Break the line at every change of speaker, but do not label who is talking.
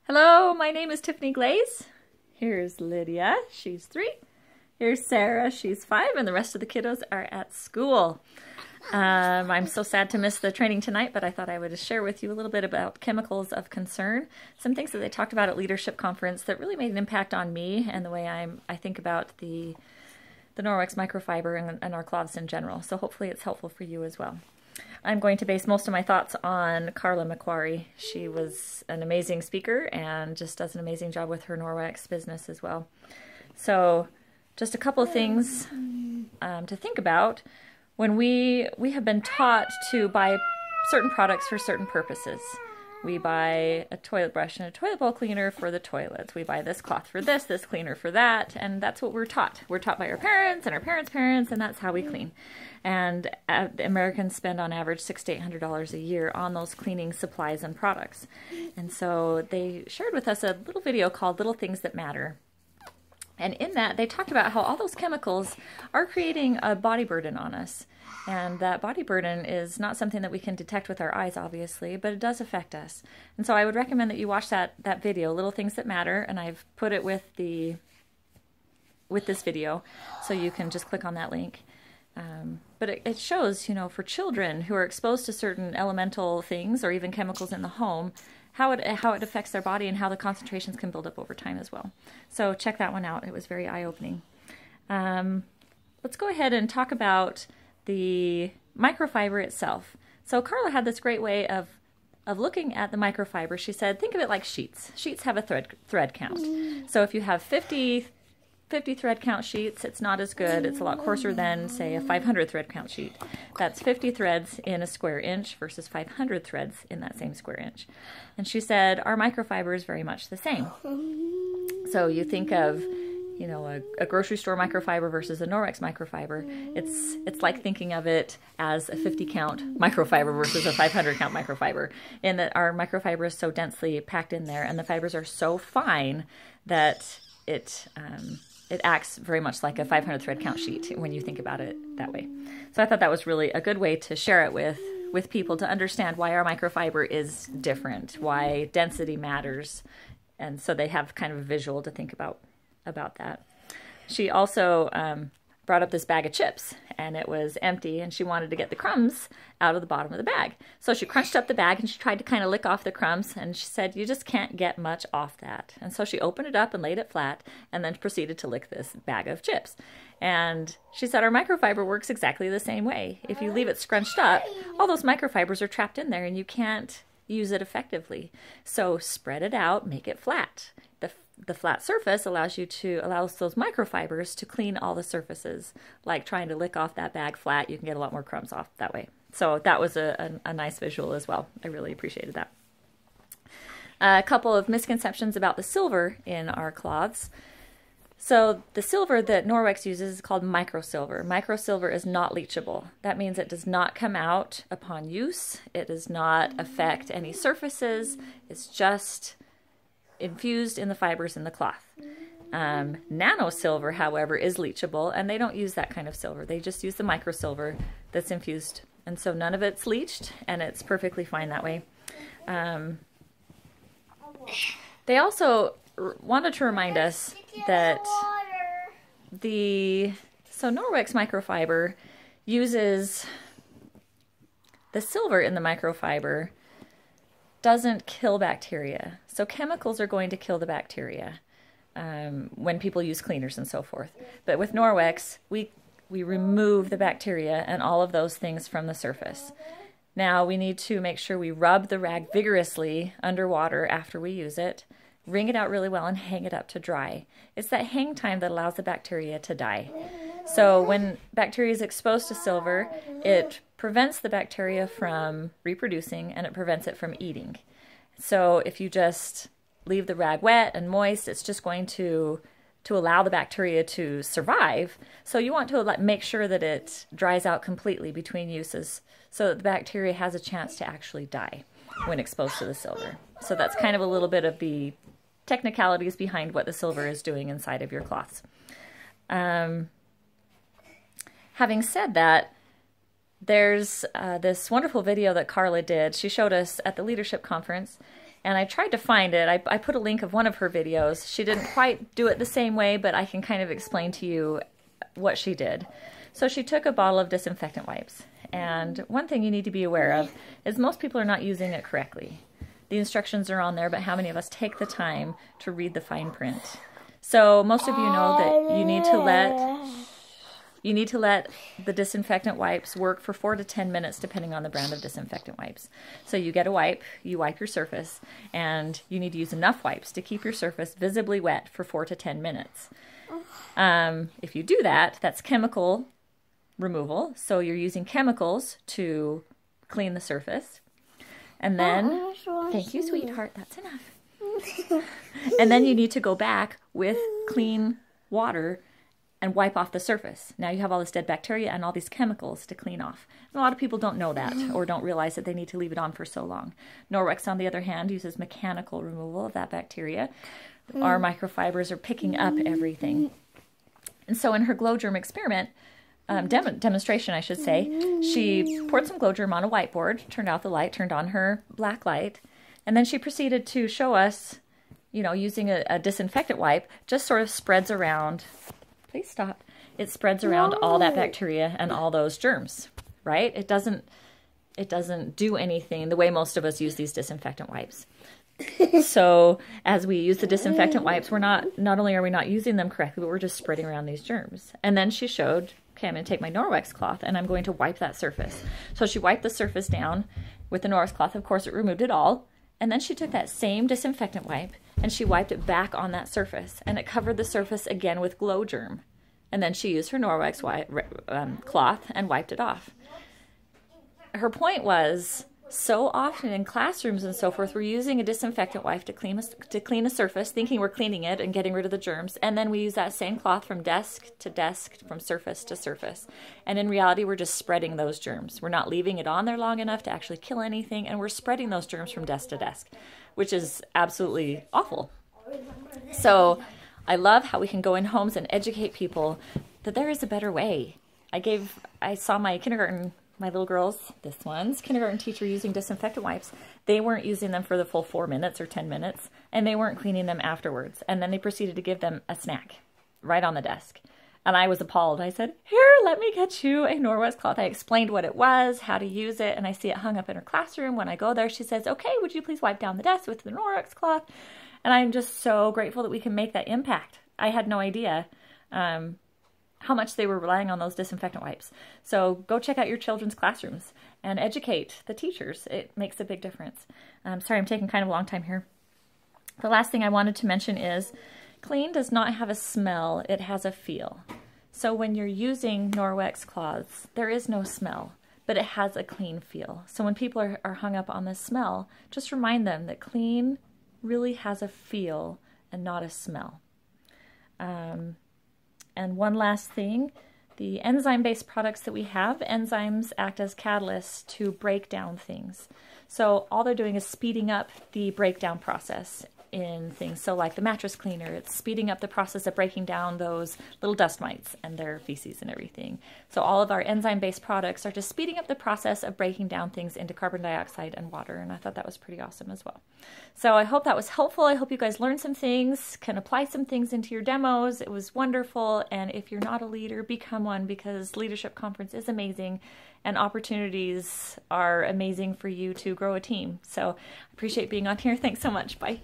Hello, my name is Tiffany Glaze. Here's Lydia, she's 3. Here's Sarah, she's 5, and the rest of the kiddos are at school. I'm so sad to miss the training tonight, but I thought I would just share with you a little bit about chemicals of concern, some things that they talked about at Leadership Conference that really made an impact on me and the way I think about the Norwex microfiber and our cloths in general. So hopefully it's helpful for you as well. I'm going to base most of my thoughts on Carla McQuarrie. She was an amazing speaker and just does an amazing job with her Norwex business as well. So just a couple of things to think about. When we have been taught to buy certain products for certain purposes. We buy a toilet brush and a toilet bowl cleaner for the toilets. We buy this cloth for this cleaner for that, and that's what we're taught. We're taught by our parents and our parents' parents, and that's how we clean. And Americans spend on average $600 to $800 a year on those cleaning supplies and products. And so they shared with us a little video called Little Things That Matter. And in that, they talked about how all those chemicals are creating a body burden on us. And that body burden is not something that we can detect with our eyes, obviously, but it does affect us. And so I would recommend that you watch that video, Little Things That Matter, and I've put it with this video, so you can just click on that link. But it shows, you know, for children who are exposed to certain elemental things or even chemicals in the home, how it affects their body and how the concentrations can build up over time as well. So check that one out. It was very eye-opening. Let's go ahead and talk about the microfiber itself. So Carla had this great way of looking at the microfiber. She said, think of it like sheets. Sheets have a thread count. So if you have 50 thread count sheets, it's not as good. It's a lot coarser than, say, a 500 thread count sheet. That's 50 threads in a square inch versus 500 threads in that same square inch. And she said, our microfiber is very much the same. So you think of, you know, a grocery store microfiber versus a Norwex microfiber. It's like thinking of it as a 50 count microfiber versus a 500 count microfiber, in that our microfiber is so densely packed in there and the fibers are so fine that it acts very much like a 500 thread count sheet when you think about it that way. So I thought that was really a good way to share it with people, to understand why our microfiber is different, why density matters, and so they have kind of a visual to think about that. She also brought up this bag of chips, and it was empty, and she wanted to get the crumbs out of the bottom of the bag. So she crunched up the bag, and she tried to kind of lick off the crumbs, and she said, you just can't get much off that. And so she opened it up and laid it flat, and then proceeded to lick this bag of chips. And she said, our microfiber works exactly the same way. If you leave it scrunched up, all those microfibers are trapped in there, and you can't use it effectively. So spread it out, make it flat. The flat surface allows those microfibers to clean all the surfaces. Like trying to lick off that bag flat, you can get a lot more crumbs off that way. So that was a nice visual as well. I really appreciated that. A couple of misconceptions about the silver in our cloths. So the silver that Norwex uses is called microsilver. Microsilver is not leachable. That means it does not come out upon use. It does not affect any surfaces. It's just infused in the fibers in the cloth. Nano silver, however, is leachable, and they don't use that kind of silver. They just use the microsilver that's infused. And so none of it's leached, and it's perfectly fine that way. They also wanted to remind us that so Norwex microfiber uses the silver in the microfiber doesn't kill bacteria. So chemicals are going to kill the bacteria when people use cleaners and so forth. But with Norwex, we remove the bacteria and all of those things from the surface. Now we need to make sure we rub the rag vigorously underwater after we use it, wring it out really well, and hang it up to dry. It's that hang time that allows the bacteria to die. So when bacteria is exposed to silver, it prevents the bacteria from reproducing, and it prevents it from eating. So if you just leave the rag wet and moist, it's just going to allow the bacteria to survive. So you want to make sure that it dries out completely between uses so that the bacteria has a chance to actually die when exposed to the silver. So that's kind of a little bit of the technicalities behind what the silver is doing inside of your cloths. Having said that, there's this wonderful video that Carla did. She showed us at the leadership conference, And I tried to find it. I put a link of one of her videos. She didn't quite do it the same way, but I can kind of explain to you what she did. So she took a bottle of disinfectant wipes. And one thing you need to be aware of is most people are not using it correctly. The instructions are on there, but how many of us take the time to read the fine print? So most of you know that you need to let the disinfectant wipes work for 4 to 10 minutes depending on the brand of disinfectant wipes. So you get a wipe, you wipe your surface, and you need to use enough wipes to keep your surface visibly wet for 4 to 10 minutes. If you do that, that's chemical removal. So you're using chemicals to clean the surface. And then, thank you, sweetheart, that's enough. And then you need to go back with clean water and wipe off the surface. Now you have all this dead bacteria and all these chemicals to clean off. And a lot of people don't know that or don't realize that they need to leave it on for so long. Norwex, on the other hand, uses mechanical removal of that bacteria. Our microfibers are picking up everything. And so in her glow germ experiment, demonstration, I should say, she poured some glow germ on a whiteboard, turned out the light, turned on her black light, and then she proceeded to show us, using a disinfectant wipe, just sort of spreads around. Please stop. It spreads around all that bacteria and all those germs, right? It doesn't do anything the way most of us use these disinfectant wipes. So as we use the disinfectant wipes, not only are we not using them correctly, but we're just spreading around these germs. And then she showed, okay, I'm going to take my Norwex cloth and I'm going to wipe that surface. So she wiped the surface down with the Norwex cloth. Of course, it removed it all. And then she took that same disinfectant wipe and she wiped it back on that surface. And it covered the surface again with glow germ. And then she used her Norwex cloth and wiped it off. Her point was, so often in classrooms and so forth, we're using a disinfectant wipe to clean a surface, thinking we're cleaning it and getting rid of the germs, and then we use that same cloth from desk to desk, from surface to surface. And in reality, we're just spreading those germs. We're not leaving it on there long enough to actually kill anything, and we're spreading those germs from desk to desk, which is absolutely awful. So I love how we can go in homes and educate people that there is a better way. I saw my little girls, this one's kindergarten teacher using disinfectant wipes. They weren't using them for the full 4 minutes or 10 minutes, and they weren't cleaning them afterwards. And then they proceeded to give them a snack right on the desk. And I was appalled. I said, here, let me get you a Norwex cloth. I explained what it was, how to use it, and I see it hung up in her classroom. When I go there, she says, okay, would you please wipe down the desk with the Norwex cloth? And I'm just so grateful that we can make that impact. I had no idea how much they were relying on those disinfectant wipes. So go check out your children's classrooms and educate the teachers. It makes a big difference. Sorry, I'm taking kind of a long time here. The last thing I wanted to mention is clean does not have a smell, it has a feel. So when you're using Norwex cloths, there is no smell, but it has a clean feel. So when people are hung up on the smell, just remind them that clean really has a feel and not a smell. And one last thing, the enzyme-based products that we have, enzymes act as catalysts to break down things. So all they're doing is speeding up the breakdown process in things. So like the mattress cleaner, it's speeding up the process of breaking down those little dust mites and their feces and everything. So all of our enzyme-based products are just speeding up the process of breaking down things into carbon dioxide and water, and I thought that was pretty awesome as well. So I hope that was helpful. I hope you guys learned some things, can apply some things into your demos. It was wonderful, and if you're not a leader, become one, because Leadership Conference is amazing, and opportunities are amazing for you to grow a team. So I appreciate being on here. Thanks so much. Bye.